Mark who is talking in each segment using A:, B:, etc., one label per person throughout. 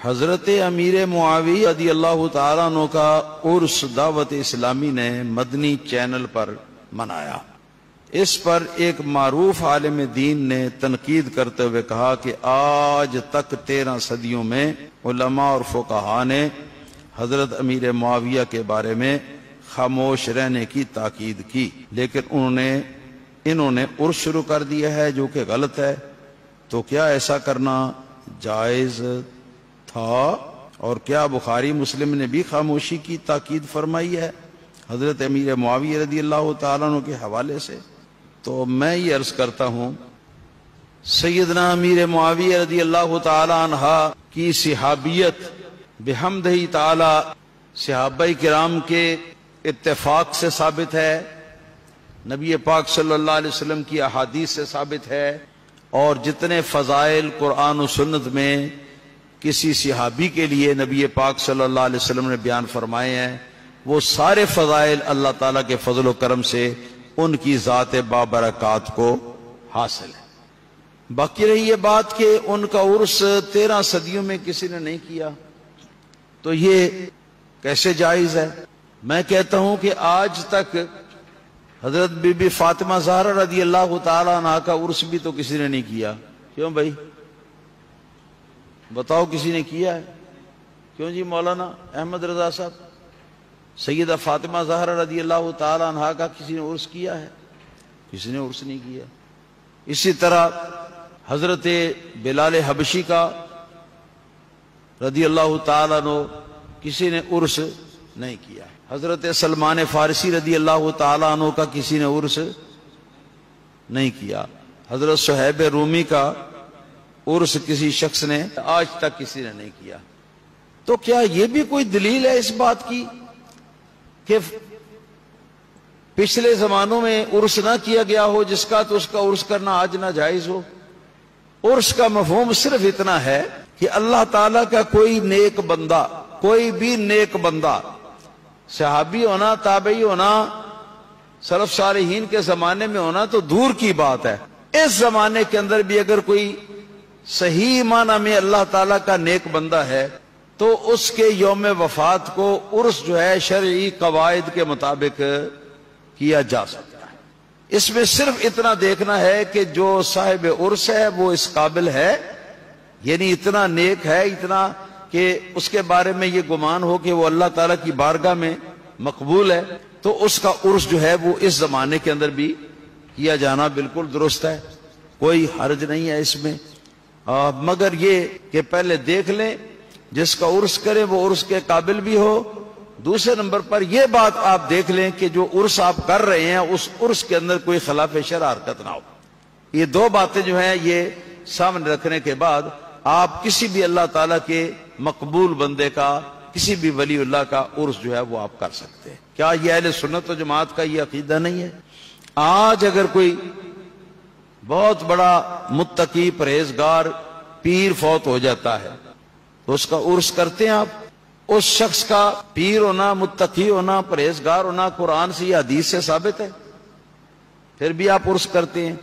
A: حضرت امیر معاویہ رضی اللہ تعالیٰ عنہ کا عرس دعوت اسلامی نے مدنی چینل پر منایا۔ اس پر ایک معروف عالم دین نے تنقید کرتے ہوئے کہا کہ آج تک 13 صدیوں میں علماء اور فقہاء نے حضرت امیر معاویہ کے بارے میں خاموش رہنے کی تاکید کی، لیکن انہوں نے عرس شروع کر دیا ہے جو کہ غلط ہے۔ تو کیا ایسا کرنا جائز تھا؟ اور کیا بخاری مسلم نے بھی خاموشی کی تاکید فرمائی ہے حضرت امیر معاویہ رضی اللہ تعالیٰ عنہ کے حوالے سے؟ تو میں یہ عرض کرتا ہوں، سیدنا امیر معاویہ رضی اللہ تعالیٰ عنہ کی صحابیت بحمدہ تعالی صحابہ کرام کے اتفاق سے ثابت ہے، نبی پاک صلی اللہ علیہ وسلم کی احادیث سے ثابت ہے، اور جتنے فضائل قرآن و سنت میں کسی صحابی کے لیے نبی پاک صلی اللہ علیہ وسلم نے بیان فرمائے ہیں، وہ سارے فضائل اللہ تعالیٰ کے فضل و کرم سے ان کی ذات بابرکات کو حاصل ہے۔ باقی رہی یہ بات کہ ان کا عرس 13 صدیوں میں کسی نے نہیں کیا، تو یہ کیسے جائز ہے؟ میں کہتا ہوں کہ آج تک حضرت بی بی فاطمہ زہرا رضی اللہ تعالیٰ عنہ کا عرس بھی تو کسی نے نہیں کیا۔ کیوں بھائی بتاؤ، کسی نے کیا ہے؟ کیوں جی مولانا احمد رضا صاحب، سیدہ فاطمہ زہرا رضی اللہ تعالیٰ عنہ کا کسی نے عرس کیا ہے؟ کسی نے عرس نہیں کیا۔ اسی طرح حضرت بلال حبشی کا رضی اللہ تعالیٰ عنہ کسی نے عرس نہیں کیا۔ حضرت سلمان فارسی رضی اللہ تعالیٰ عنہ کا کسی نے عرس نہیں کیا۔ حضرت صہیب رومی کا عرس کسی شخص نے آج تک کسی نے نہیں کیا۔ تو کیا یہ بھی کوئی دلیل ہے اس بات کی کہ پچھلے زمانوں میں عرس نہ کیا گیا ہو جس کا، تو اس کا عرس کرنا آج ناجائز ہو؟ عرس کا مفہوم صرف اتنا ہے کہ اللہ تعالیٰ کا کوئی نیک بندہ، کوئی بھی نیک بندہ، صحابی ہونا، تابعی ہونا، سلف صالحین کے زمانے میں ہونا تو دور کی بات ہے، اس زمانے کے اندر بھی اگر کوئی صحیح معنی میں اللہ تعالیٰ کا نیک بندہ ہے تو اس کے یوم وفات کو عرس جو ہے شرعی قواعد کے مطابق کیا جا سکتا ہے۔ اس میں صرف اتنا دیکھنا ہے کہ جو صاحب عرس ہے وہ اس قابل ہے، یعنی اتنا نیک ہے، اتنا کہ اس کے بارے میں یہ گمان ہو کہ وہ اللہ تعالیٰ کی بارگاہ میں مقبول ہے، تو اس کا عرس جو ہے وہ اس زمانے کے اندر بھی کیا جانا بالکل درست ہے، کوئی حرج نہیں ہے اس میں۔ مگر یہ کہ پہلے دیکھ لیں جس کا عرس کریں وہ عرس کے قابل بھی ہو، دوسرے نمبر پر یہ بات آپ دیکھ لیں کہ جو عرس آپ کر رہے ہیں اس عرس کے اندر کوئی خلاف شرع حرکت نہ ہو۔ یہ دو باتیں جو ہیں یہ سامنے رکھنے کے بعد آپ کسی بھی اللہ تعالیٰ کے مقبول بندے کا، کسی بھی ولی اللہ کا عرس جو ہے وہ آپ کر سکتے ہیں۔ کیا یہ اہل سنت و جماعت کا یہ عقیدہ نہیں ہے؟ آج اگر کوئی بہت بڑا متقی پرہیزگار پیر فوت ہو جاتا ہے تو اس کا عرس کرتے ہیں آپ؟ اس شخص کا پیر ہونا، متقی ہونا، پرہیزگار ہونا قرآن سے یا حدیث سے ثابت ہے، پھر بھی آپ عرس کرتے ہیں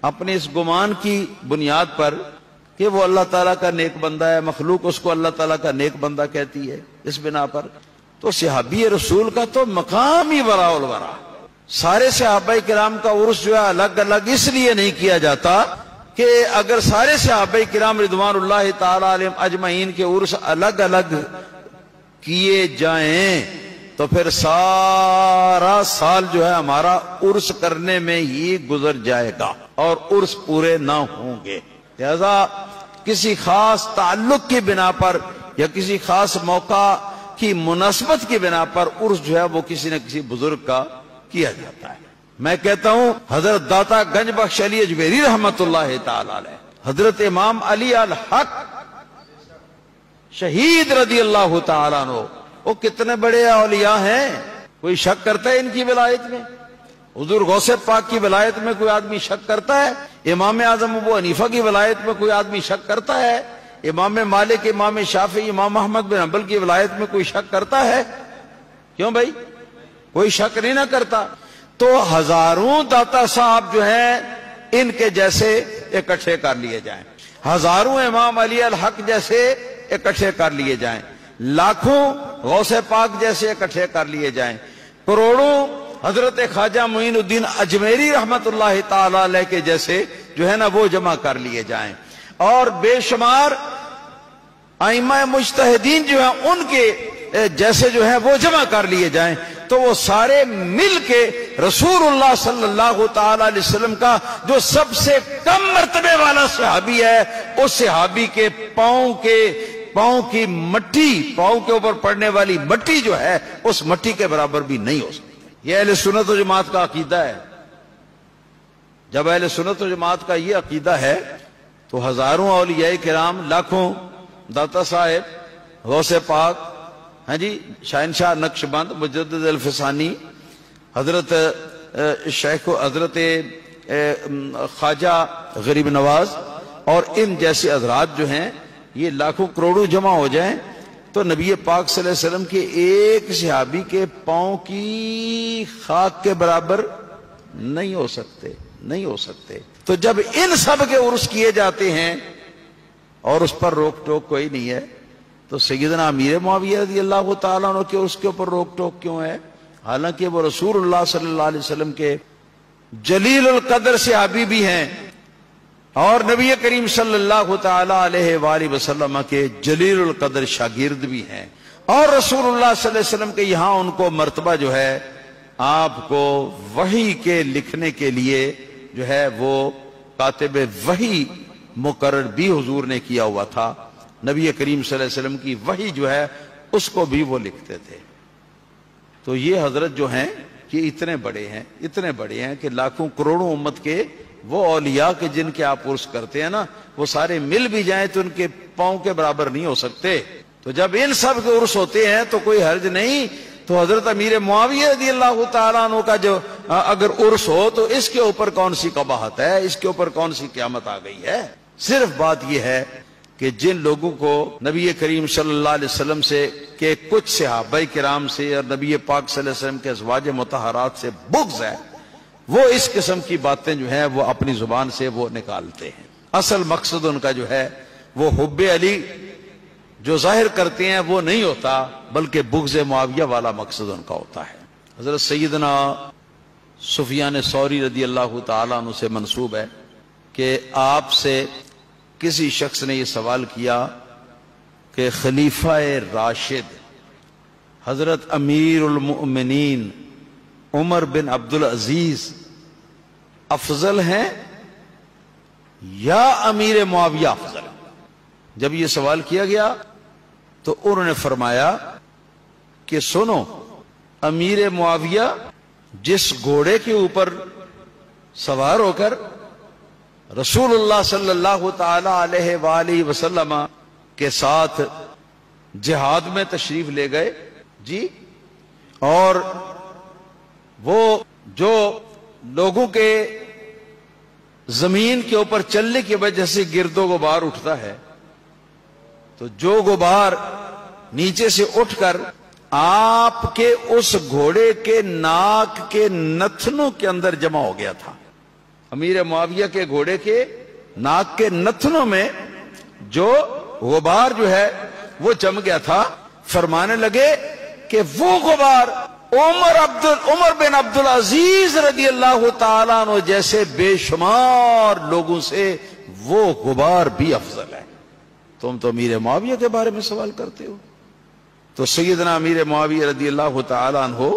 A: اپنے اس گمان کی بنیاد پر کہ وہ اللہ تعالیٰ کا نیک بندہ ہے، مخلوق اس کو اللہ تعالیٰ کا نیک بندہ کہتی ہے، اس بنا پر تو صحابی رسول کا تو مقام ہی وراء الورا۔ سارے صحابہ کرام کا عرس جو ہے الگ الگ اس لیے نہیں کیا جاتا کہ اگر سارے صحابہ کرام رضوان اللہ تعالی علیہم اجمعین کے عرس الگ الگ کیے جائیں تو پھر سارا سال جو ہے ہمارا عرس کرنے میں ہی گزر جائے گا اور عرس پورے نہ ہوں گے۔ لہذا کسی خاص تعلق کی بنا پر یا کسی خاص موقع کی مناسبت کی بنا پر عرس جو ہے وہ کسی نہ کسی بزرگ کا کیا جاتا ہے۔ میں کہتا ہوں حضرت داتا گنج بخش علی اجمیری رحمت اللہ تعالی علیہ، حضرت امام علی الحق شہید رضی اللہ تعالی عنہ، وہ کتنے بڑے اولیاء ہیں، کوئی شک کرتا ہے ان کی ولایت میں؟ حضور غوث پاک کی ولایت میں کوئی آدمی شک کرتا ہے؟ امام اعظم ابو حنیفہ کی ولایت میں کوئی آدمی شک کرتا ہے؟ امام مالک، امام شافعی، امام احمد بن حنبل کی ولایت میں کوئی شک کرتا ہے؟ کیوں بھائی کوئی شک نہیں نہ کرتا؟ تو ہزاروں داتا صاحب جو ہیں ان کے جیسے اکٹھے کر لیے جائیں، ہزاروں امام علی الحق جیسے اکٹھے کر لیے جائیں، لاکھوں غوث پاک جیسے اکٹھے کر لیے جائیں، کروڑوں حضرت خواجہ معین الدین اجمیری رحمت اللہ تعالی علیہ کے جیسے جو ہے نا وہ جمع کر لیے جائیں، اور بے شمار ائمہ مجتہدین جو ہیں ان کے جیسے جو ہیں وہ جمع کر لیے جائیں، تو وہ سارے مل کے رسول اللہ صلی اللہ تعالی علیہ وسلم کا جو سب سے کم مرتبے والا صحابی ہے، اس صحابی کے پاؤں کی مٹی، پاؤں کے اوپر پڑنے والی مٹی جو ہے اس مٹی کے برابر بھی نہیں ہو سکتی۔ یہ اہل سنت و جماعت کا عقیدہ ہے۔ جب اہل سنت و جماعت کا یہ عقیدہ ہے تو ہزاروں اولیاء کرام، لاکھوں داتا صاحب، غوث پاک، ہاں جی، شہنشاہ نقش بند، مجدد الفسانی، حضرت شیخ حضرت خواجہ غریب نواز اور ان جیسے حضرات جو ہیں، یہ لاکھوں کروڑوں جمع ہو جائیں تو نبی پاک صلی اللہ علیہ وسلم کے ایک صحابی کے پاؤں کی خاک کے برابر نہیں ہو سکتے۔ تو جب ان سب کے عرس کیے جاتے ہیں اور اس پر روک ٹوک کوئی نہیں ہے، تو سیدنا امیر معاویہ رضی اللہ تعالیٰ عنہ کے اس کے اوپر روک ٹوک کیوں ہے؟ حالانکہ وہ رسول اللہ صلی اللہ علیہ وسلم کے جلیل القدر صحابی بھی ہیں اور نبی کریم صلی اللہ تعالی علیہ وآلہ وسلم کے جلیل القدر شاگرد بھی ہیں، اور رسول اللہ صلی اللہ علیہ وسلم کے یہاں ان کو مرتبہ جو ہے آپ کو وحی کے لکھنے کے لیے جو ہے وہ کاتب وحی مقرر بھی حضور نے کیا ہوا تھا۔ نبی کریم صلی اللہ علیہ وسلم کی وحی جو ہے اس کو بھی وہ لکھتے تھے۔ تو یہ حضرت جو ہیں کہ اتنے بڑے ہیں کہ لاکھوں کروڑوں امت کے وہ اولیاء کے جن کے آپ عرس کرتے ہیں نا، وہ سارے مل بھی جائیں تو ان کے پاؤں کے برابر نہیں ہو سکتے۔ تو جب ان سب کے عرس ہوتے ہیں تو کوئی حرج نہیں۔ تو حضرت امیر معاویہ رضی اللہ تعالیٰ عنہ کا جو اگر عرس ہو تو اس کے اوپر کون سی قباحت ہے، اس کے اوپر کون سی قیامت آ گئی ہے؟ صرف بات یہ ہے کہ جن لوگوں کو نبی کریم صلی اللہ علیہ وسلم سے کہ کچھ صحابہ کرام سے اور نبی پاک صلی اللہ علیہ وسلم کے ازواج مطہرات سے بغض ہے، وہ اس قسم کی باتیں جو ہیں وہ اپنی زبان سے وہ نکالتے ہیں۔ اصل مقصد ان کا جو ہے وہ حب علی جو ظاہر کرتے ہیں وہ نہیں ہوتا، بلکہ بغض معاویہ والا مقصد ان کا ہوتا ہے۔ حضرت سیدنا سفیان ثوری رضی اللہ تعالیٰ عنہ سے منسوب ہے کہ آپ سے کسی شخص نے یہ سوال کیا کہ خلیفہ راشد حضرت امیر المؤمنین عمر بن عبدالعزیز افضل ہیں یا امیر معاویہ افضل ہیں؟ جب یہ سوال کیا گیا تو انہوں نے فرمایا کہ سنو، امیر معاویہ جس گھوڑے کے اوپر سوار ہو کر رسول اللہ صلی اللہ تعالی علیہ وآلہ وسلم کے ساتھ جہاد میں تشریف لے گئے جی، اور وہ جو لوگوں کے زمین کے اوپر چلنے کی وجہ سے گرد و غبار اٹھتا ہے، تو جو غبار نیچے سے اٹھ کر آپ کے اس گھوڑے کے ناک کے نتنوں کے اندر جمع ہو گیا تھا۔ امیر معاویہ کے گھوڑے کے ناک کے نتنوں میں جو غبار جو ہے وہ جم گیا تھا۔ فرمانے لگے کہ وہ غبار عمر بن عبدالعزیز رضی اللہ تعالیٰ عنہ جیسے بے شمار لوگوں سے وہ غبار بھی افضل ہے۔ تم تو امیر معاویہ کے بارے میں سوال کرتے ہو۔ تو سیدنا امیر معاویہ رضی اللہ تعالیٰ عنہ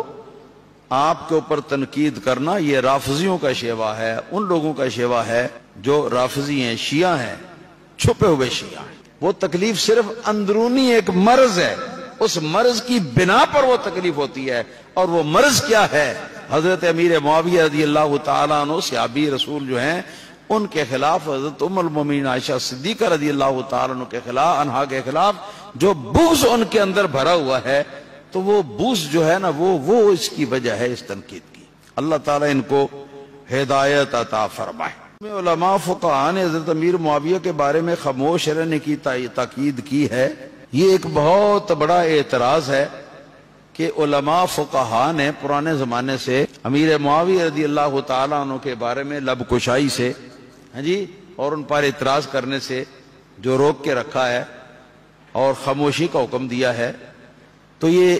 A: آپ کے اوپر تنقید کرنا یہ رافضیوں کا شیوا ہے، ان لوگوں کا شیوا ہے جو رافضی ہیں، شیعہ ہیں، چھپے ہوئے شیعہ ہیں۔ وہ تکلیف صرف اندرونی ایک مرض ہے، اس مرض کی بنا پر وہ تکلیف ہوتی ہے، اور وہ مرض کیا ہے؟ حضرت امیر معاویہ رضی اللہ تعالیٰ عنہ صحابی رسول جو ہیں ان کے خلاف، حضرت ام المومنین عائشہ صدیقہ رضی اللہ تعالیٰ عنہ کے خلاف، عنہا کے خلاف جو بغض ان کے اندر بھرا ہوا ہے، تو وہ بغض جو ہے نا وہ اس کی وجہ ہے اس تنقید کی۔ اللہ تعالیٰ ان کو ہدایت عطا فرمائے۔ علماء فقہاء نے حضرت امیر معاویہ کے بارے میں خاموش رہنے کی تاکید کی ہے۔ یہ ایک بہت بڑا اعتراض ہے کہ علماء فقہاء نے پرانے زمانے سے امیر معاویہ رضی اللہ تعالیٰ عنہ کے بارے میں لب کشائی سے اور ان پر اعتراض کرنے سے جو روک کے رکھا ہے، اور خاموشی کا حکم دیا ہے، تو یہ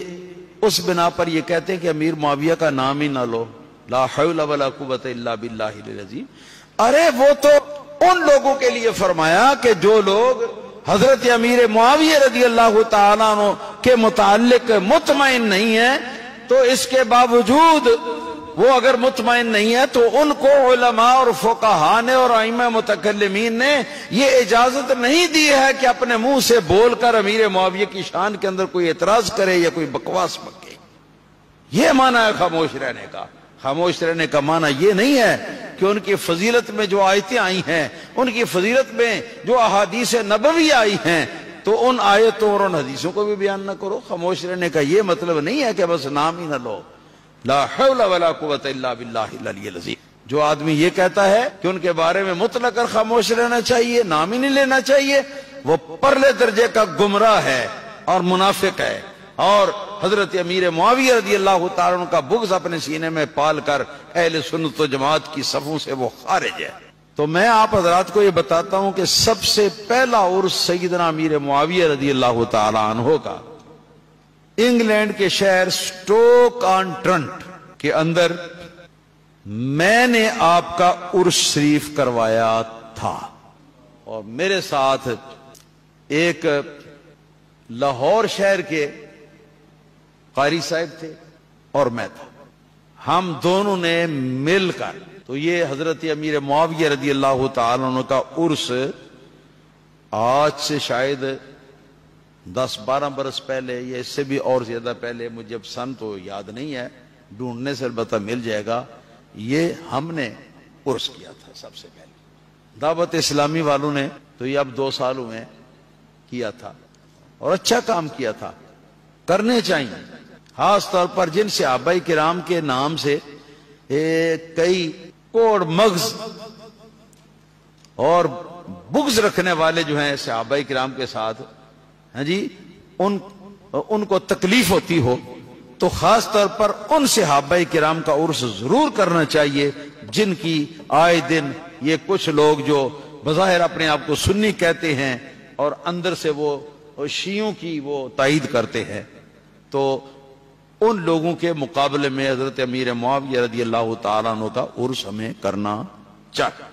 A: اس بنا پر یہ کہتے ہیں کہ امیر معاویہ کا نام ہی نہ لو، لا حول ولا قوت الا باللہ العظیم۔ ارے وہ تو ان لوگوں کے لیے فرمایا کہ جو لوگ حضرت امیر معاویہ رضی اللہ تعالیٰ عنہ کے متعلق مطمئن نہیں ہیں، تو اس کے باوجود وہ اگر مطمئن نہیں ہے تو ان کو علماء اور فقہاء نے اور ائمہ متکلمین نے یہ اجازت نہیں دی ہے کہ اپنے منہ سے بول کر امیر معاویہ کی شان کے اندر کوئی اعتراض کرے یا کوئی بکواس بکے۔ یہ معنی ہے خاموش رہنے کا۔ خاموش رہنے کا معنی یہ نہیں ہے کہ ان کی فضیلت میں جو آیتیں آئی ہیں، ان کی فضیلت میں جو احادیث نبوی آئی ہیں، تو ان آیتوں اور ان حدیثوں کو بھی بیان نہ کرو۔ خاموش رہنے کا یہ مطلب نہیں ہے کہ بس نام ہی نہ لو، لا حول ولا قوت الا باللہ العلی العظیم۔ جو آدمی یہ کہتا ہے کہ ان کے بارے میں مطلق کر خاموش رہنا چاہیے، نام ہی نہیں لینا چاہیے، وہ پرلے درجے کا گمراہ ہے اور منافق ہے، اور حضرت امیر معاویہ رضی اللہ تعالیٰ عنہ کا بغض اپنے سینے میں پال کر اہل سنت و جماعت کی صفوں سے وہ خارج ہے۔ تو میں آپ حضرات کو یہ بتاتا ہوں کہ سب سے پہلا عرس سیدنا امیر معاویہ رضی اللہ تعالیٰ عنہ کا انگلینڈ کے شہر سٹوک آن ٹرنٹ کے اندر میں نے آپ کا عرس شریف کروایا تھا، اور میرے ساتھ ایک لاہور شہر کے قاری صاحب تھے اور میں تھا۔ ہم دونوں نے مل کر، تو یہ حضرت امیر معاویہ رضی اللہ تعالیٰ عنہ کا عرس آج سے شاید 10-12 برس پہلے یا اس سے بھی اور زیادہ پہلے، مجھے اب سن تو یاد نہیں ہے، ڈھونڈنے سے البتہ مل جائے گا، یہ ہم نے عرس کیا تھا سب سے پہلے۔ دعوت اسلامی والوں نے تو یہ اب 2 سال ہوئے کیا تھا، اور اچھا کام کیا تھا، کرنے چاہیے، خاص طور پر جن صحابہ کرام کے نام سے کئی کوڑ مغز اور بغض رکھنے والے جو ہیں صحابہ کرام کے ساتھ، ہاں جی، ان کو تکلیف ہوتی ہو، تو خاص طور پر ان صحابہ کرام کا عرس ضرور کرنا چاہیے جن کی آئے دن یہ کچھ لوگ جو بظاہر اپنے آپ کو سنی کہتے ہیں اور اندر سے وہ شیعوں کی وہ تائید کرتے ہیں۔ تو ان لوگوں کے مقابلے میں حضرت امیر معاویہ رضی اللہ تعالیٰ عنہ کا عرس ہمیں کرنا چاہیے۔